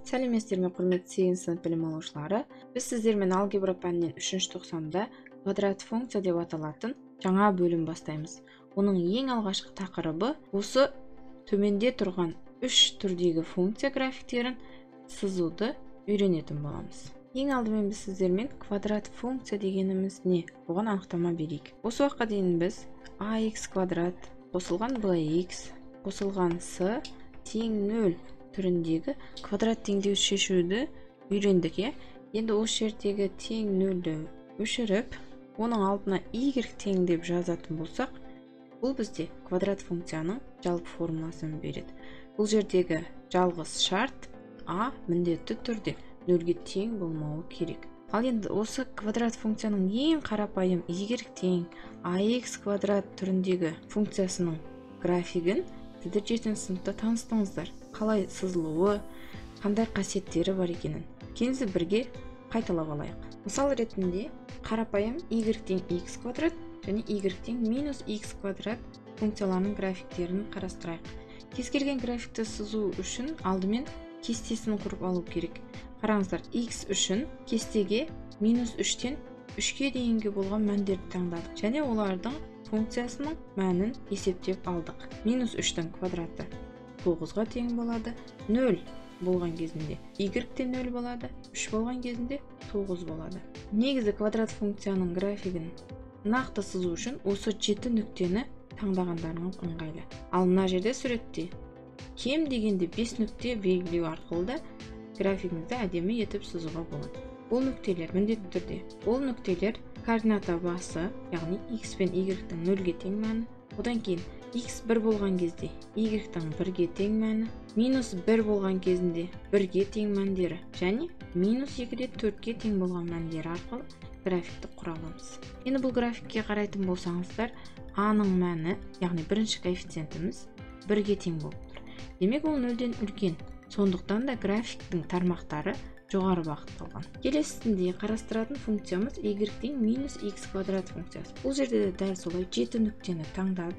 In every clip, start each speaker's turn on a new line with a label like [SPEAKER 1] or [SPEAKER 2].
[SPEAKER 1] Сәлеметсіздер ме, құрметті 8 сынып білім алушылары. Біз сіздермен алгебра пәнінен 3-ші тоқсанда квадрат функция деп аталатын жаңа бөлім бастаймыз. Оның ең алғашқы тақырыбы осы төменде тұрған 3 түрдегі функция графиктерін сызуды үйренетін боламыз. Ең алдымен біз сіздермен квадрат функция дегеніміз не? Оған анықтама берейік. Осы уақытқа дейін біз ax квадрат қосылған bx қосылған с тең 0 түріндегі квадрат теңдеуіш шешуді үйрендік. Енді осы жердегі тең 0-ді өшіріп, оның алдына y тең деп жазатын болсақ, бұл бізде квадрат функцияның жалпы формуласын береді. Бұл жердегі жалғыз шарт a міндетті түрде 0-ге тең болмауы керек. Ал енді осы квадрат функцияның ең қарапайым y тең ax квадрат түріндегі функциясының графигін сіздер 7 сыныпта таныстыңыздар. Қалай сызылуы, қандай қасиеттері бар екенін келесі бірге қайталап алайық. Мысал ретінде қарапайым y тең x квадрат және y тең минус x квадрат функцияларының графиктерін қарастырайық. Кез келген графикті сызу үшін алдымен кестесін құрып алу керек. Қараңыздар, x үшін кестеге минус 3-тен 3-ке дейінгі болған мәндерді таңдадық және олардың функциясының мәнін есептеп алдық. Минус 3-тің квадраты 9-ға тең болады, 0 болған кезінде y те 0 болады, 3 болған кезінде 9 болады. Негізі квадрат функцияның графигін нақты сызу үшін осы 7 нүктені таңдағандарыңыз ыңғайлы. Ал мына жерде суретте кем дегенде 5 нүкте белгілеу арқылы да графигімізді әдемі етіп сызуға болады. Бұл нүктелер міндетті түрде, бұл нүктелер координата басы, яғни x пен y-тің 0-ге тең мәні, одан кейін x 1 болған кезде y-тің 1-ге тең мәні, минус 1 болған кезінде 1-ге тең мәндері және минус 2-де 4-ке тең болған мәндері арқылы графикті құра аламыз. Енді бұл графикке қарайтын болсаңыздар, a-ның мәні, яғни бірінші коэффициентіміз 1-ге тең болып тұр. Демек ол 0-ден үлкен. Сондықтан да графиктің тармақтары жоғары бағытталған. Келесісінде қарастыратын функциямыз y тең минус x квадрат функциясы. Бұл жерде де дәл солай 7 нүктені таңдап,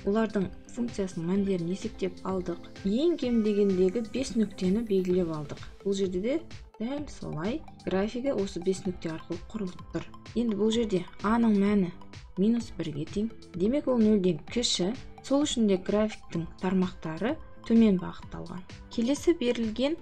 [SPEAKER 1] олардың функциясының мәндерін есептеп алдық. Ең кем дегендегі 5 нүктені белгілеп алдық. Бұл жерде де дәл солай графигі осы 5 нүкте арқылы құрылып тұр. Енді бұл жерде a-ның мәні минус 1-ге тең. Демек ол 0-ден кіші. Сол үшін де графиктің тармақтары төмен бағытталған. Келесі берілген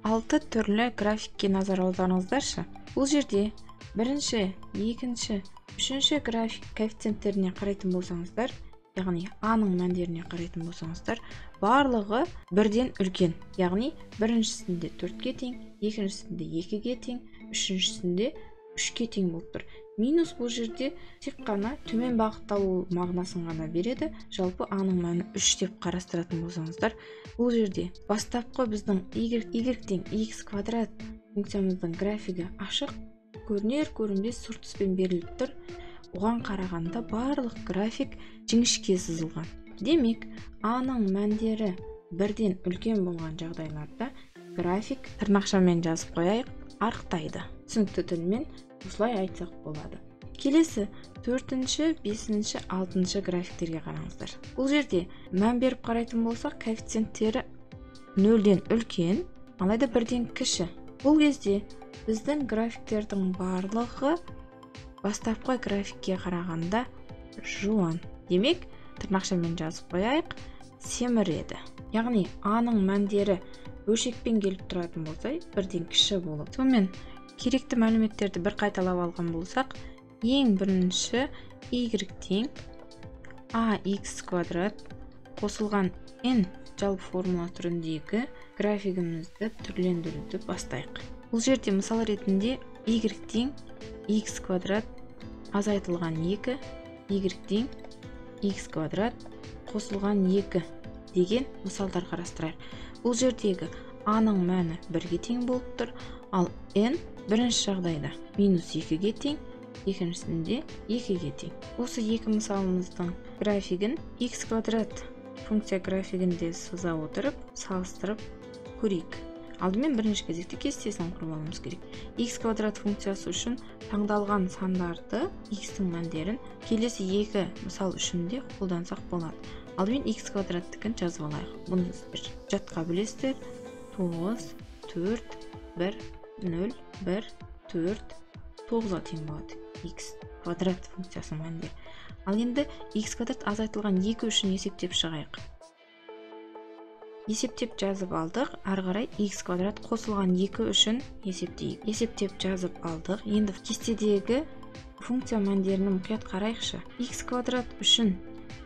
[SPEAKER 1] 6 түрлі графикке назар аударыңыздаршы. Бұл жерде бірінші, екінші, үшінші график коэффициенттеріне қарайтын болсаңыздар, яғни a-ның мәндеріне қарайтын болсаңыздар, барлығы 1-ден үлкен. Яғни біріншісінде 4-ге тең, екіншісінде 2-ге тең, үшіншісінде 3-ке тең болып тұр. Минус бұл жерде тек қана төмен бағытталу мағынасын ғана береді. Жалпы a-ның мәні 3 деп қарастыратын болсаңыздар, бұл жерде бастапқы біздің y тең x квадрат функциямыздың графигі ашық, көрінер-көрінбес сұр түспен беріліп тұр. Оған қарағанда барлық график жіңішке сызылған. Демек, a-ның мәндері 1-ден үлкен болған жағдайларда график, тырнақшамен жазып қояйық, арықтайды. Түсінікті тілмен осылай айтсақ болады. Келесі 4-ші, 5-ші, 6-ші графиктерге қараңыздар. Бұл жерде мән беріп қарайтын болсақ, коэффициенттері 0-ден үлкен, алайда 1-ден кіші. Бұл кезде біздің графиктердің барлығы бастапқы графикке қарағанда жуан. Демек, тырнақшамен жазып қояйық, семіреді. Яғни a-ның мәндері бөлшекпен келіп тұратын болса, 1-ден кіші болып. Сонымен керекті мәліметтерді бір қайталап алған болсақ, ең бірінші y тең ax квадрат қосылған n жалпы формула түріндегі графигімізді түрлендіруді бастайық. Бұл жерде мысал ретінде y тең x квадрат азайтылған 2, y тең x квадрат қосылған 2 деген мысалдар қарастырайық. Бұл жердегі a-ның мәні 1-ге тең болып тұр, ал n бірінші жағдайда минус 2-ге тең, екіншісінде 2-ге тең. Осы екі мысалымыздың графигін x квадрат функция графигінде сыза отырып, салыстырып көрейік. Алдымен бірінші кезекте кестесін құрып алуымыз керек. x квадрат функциясы үшін таңдалған сандарды, x-тің мәндерін келесі екі мысал үшін де қолдансақ болады. Алдымен x квадраттікін жазып алайық. Бұны жатқа білесіздер. 9, 4, 1, 0, 1, 4, 9-ға тең болады. X квадрат функциясының мәндері. Ал енді x квадрат азайтылған 2 үшін есептеп шығайық. Есептеп жазып алдық. Ары қарай x квадрат қосылған 2 үшін есептейік. Есептеп жазып алдық. Енді кестедегі функция мәндерін мұқият қарайықшы. X квадрат үшін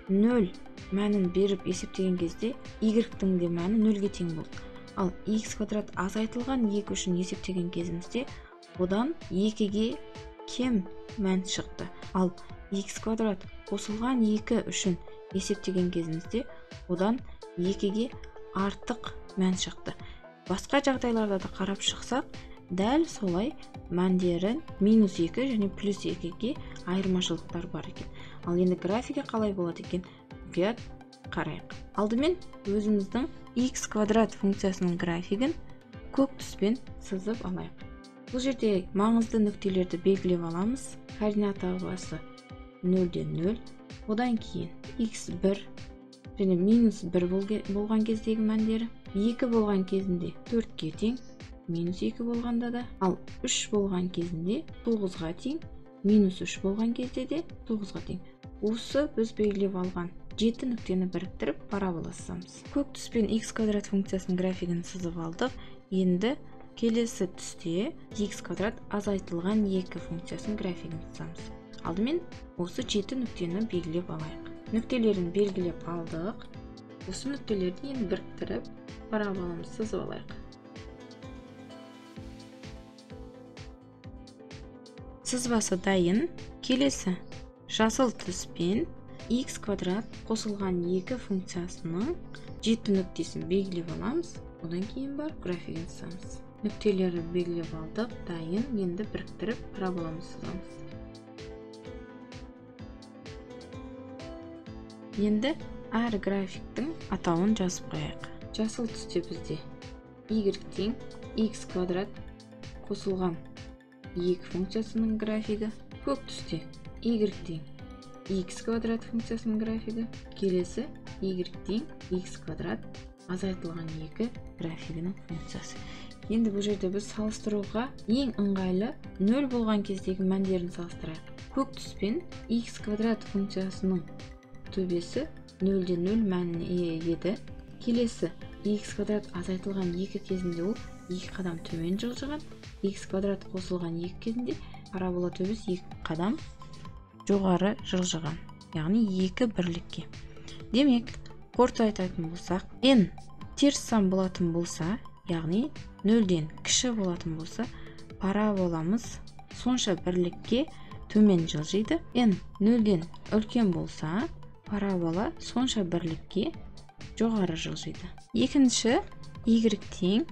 [SPEAKER 1] 0 мәнін беріп есептеген кезде y-тің де мәні 0-ге тең болды. Ал x квадрат азайтылған 2 үшін есептеген кезімізде одан 2-ге кем мән шықты. Ал x квадрат қосылған 2 үшін есептеген кезімізде одан 2-ге артық мән шықты. Басқа жағдайларда да қарап шықсақ, дәл солай мәндерін -2 және +2-ге айырмашылықтар бар екен. Ал енді графигі қалай болады екен? Мұқият қарайық. Алдымен өзіміздің x квадрат функциясының графигін көк түспен сызып алайық. Бұл жерде маңызды нүктелерді белгілеп аламыз. Координата басы 0-ден 0, одан кейін x1 және -1 болған кездегі мәндері, 2 болған кезінде 4-ге тең, -2 болғанда да, ал 3 болған кезінде 9-ға тең, -3 болған кезде де 9-ға тең. Осы біз белгілеп алған 7 нүктені біріктіріп парабола сызамыз. Көк түспен x квадрат функциясының графигін сызып алдық. Енді келесі түсте x квадрат азайтылған 2 функциясының графигін сызамыз. Алдымен осы 7 нүктені белгілеп алайық. Нүктелерін белгілеп алдық. Осы нүктелерді енді біріктіріп параболамызды сызып алайық. Сызбасы дайын. Келесі жасыл түспен x квадрат қосылған 2 функциясының 7 нүктесін белгілеп аламыз. Одан кейін барып графигін сызамыз. Нүктелерді белгілеп алдық. Дайын. Енді біріктіріп параболамызды сызамыз. Енді әр графиктің атауын жазып қояйық. Жасыл түсте бізде y тең x квадрат қосылған 2 функциясының графигі. Көк түсте y тең x квадрат функциясының графигі. Келесі y тең x квадрат азайтылған 2 графигінің функциясы. Енді бұл жерде біз салыстыруға ең ыңғайлы 0 болған кездегі мәндерін салыстырайық. Көк түспен x квадрат функциясының төбесі 0-ден 0 мәніне ие еді. Келесі x квадрат азайтылған 2 кезінде ол 2 қадам төмен жылжыған. X квадрат қосылған 2 кезінде парабола төбесі 2 қадам жоғары жылжыған. Яғни 2 бірлікке. Демек, қорыта айтатын болсақ, n теріс сан болатын болса, яғни 0-ден кіші болатын болса, параболамыз сонша бірлікке төмен жылжиды. n 0-ден үлкен болса, парабола сонша бірлікке жоғары жылжиды. Екінші, y тең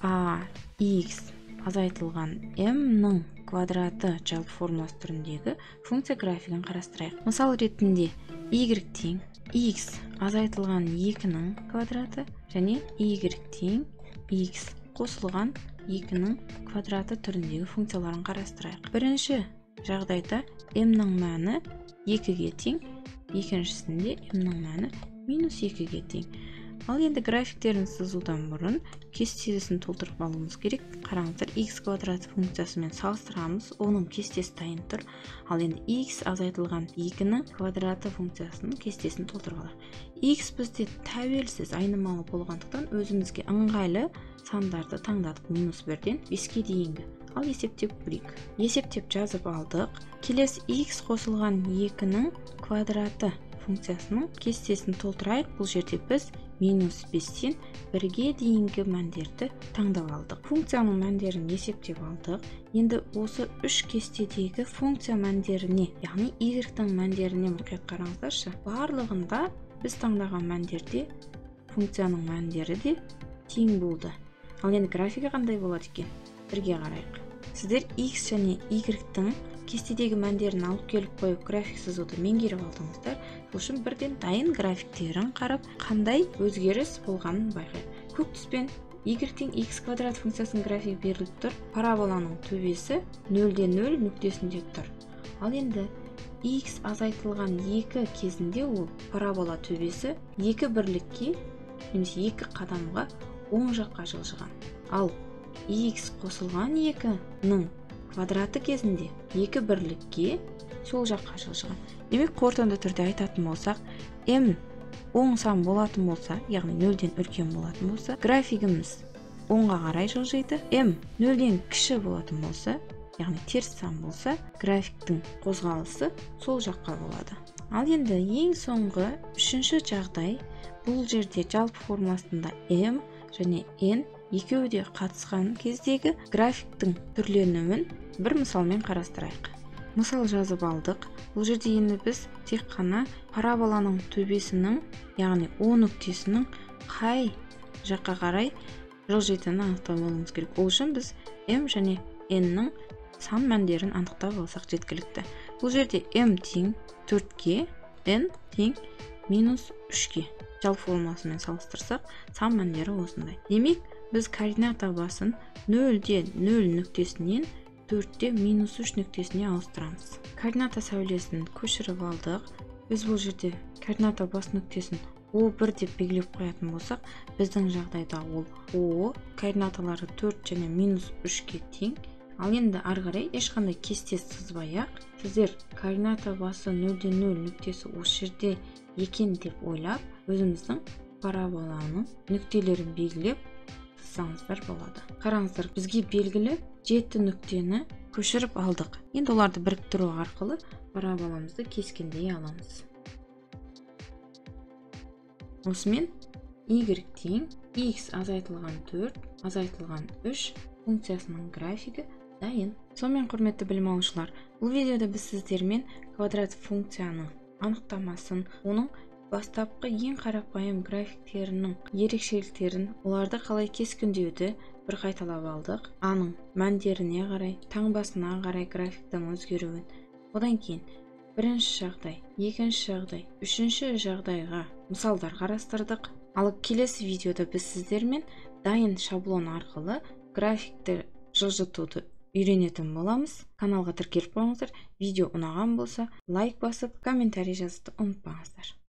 [SPEAKER 1] ax азайтылған m-ның квадраты жалпы формуласы түріндегі функция графигін қарастырайық. Мысал ретінде y тең x азайтылған 2-ның квадраты және y тең x қосылған 2-ның квадраты түріндегі функцияларын қарастырайық. Бірінші жағдайда m-ның мәні 2-ге тең, екіншісінде m-ның мәні -2-ге тең. Ал енді графиктерін сызудан бұрын кестесін толтырып алуымыз керек. Қараңыздар, x квадрат функциясымен салыстырамыз, оның кестесі дайын тұр. Ал енді x азайтылған 2-ның квадраты функциясының кестесін толтырып алайық. x бізде тәуелсіз айнымалы болғандықтан өзімізге ыңғайлы сандарды таңдадық. -1-ден 5-ге дейінгі. Ал есептеп көрейік. Есептеп жазып алдық. Келесі x қосылған 2-ның квадраты функциясының кестесін толтырайық. Бұл жерде біз -5-тен 1-ге дейінгі мәндерді таңдап алдық. Функцияның мәндерін есептеп алдық. Енді осы 3 кестедегі функция мәндеріне, яғни y-тің мәндеріне мұқият қараңыздаршы. Барлығында біз таңдаған мәндерде функцияның мәндері де тең болды. Ал енді графигі қандай болады екен? Бірге қарайық. Сіздер x және y-тің кестедегі мәндерін алып келіп қойып график сызуды меңгеріп алдыңыздар. Сол үшін бірден дайын графиктерін қарап, қандай өзгеріс болғанын байқайық. Көк түспен y тең x квадрат функциясының графигі беріліп тұр. Параболаның төбесі 0-ден 0 нүктесінде тұр. Ал енді x азайтылған 2 кезінде ол парабола төбесі 2 бірлікке немесе 2 қадамға оң жаққа жылжыған. Ал x қосылған 2-ның квадраты кезінде 2 бірлікке сол жаққа жылжыған. Демек, қорытынды түрде айтатын болсақ, m оң сан болатын болса, яғни 0-ден үлкен болатын болса, графигіміз оңға қарай жылжиды. m 0-ден кіші болатын болса, яғни теріс сан болса, графиктің қозғалысы сол жаққа болады. Ал енді ең соңғы үшінші жағдай, бұл жерде жалпы формуласында m және n екеуі де қатысқан кездегі графиктің түрленуін бір мысалмен қарастырайық. Мысал жазып алдық. Бұл жерде енді біз тек қана параболаның төбесінің, яғни O нүктесінің қай жаққа қарай жылжитынын анықтап алуымыз керек. Ол үшін біз m және n-ның сан мәндерін анықтап алсақ жеткілікті. Бұл жерде m тең 4-ке, n тең -3-ке. Жалпы формуласымен салыстырсақ, сан мәндері осындай. Демек, біз координата басын 0-ден 0 нүктесінен 4-те -3 нүктесіне ауыстырамыз. Координата сәулесін көшіріп алдық. Біз бұл жерде координата бас нүктесін O1 деп белгілеп қоятын болсақ, біздің жағдайда ол O координаталары 4 және -3-ке тең. Ал енді ары қарай ешқандай кесте сызбай-ақ, сіздер координата басы 0-ден 0 нүктесі осы жерде екен деп ойлап, өзіміздің параболаның нүктелерін белгілеп сызсаңыздар болады. Қараңыздар, бізге белгілі 7 нүктені көшіріп алдық. Енді оларды біріктіру арқылы параболамызды кескіндей аламыз. Осымен y тең x азайтылған 4 азайтылған 3 функциясының графигі дайын. Сонымен, құрметті білім алушылар, бұл видеода біз сіздермен квадрат функцияның анықтамасын, оның бастапқы ең қарапайым графиктерінің ерекшеліктерін, оларды қалай кескіндеуді бір қайталап алдық. Аның мәндеріне қарай, таңбасына қарай графиктің өзгеруін. Одан кейін бірінші жағдай, екінші жағдай, үшінші жағдайға мысалдар қарастырдық. Ал келесі видеода біз сіздермен дайын шаблон арқылы графикті жылжытуды үйренетін боламыз. Каналға тіркеліп қойыңыздар. Видео ұнаған болса, лайк басып, комментарий жазуды ұмытпаңыздар.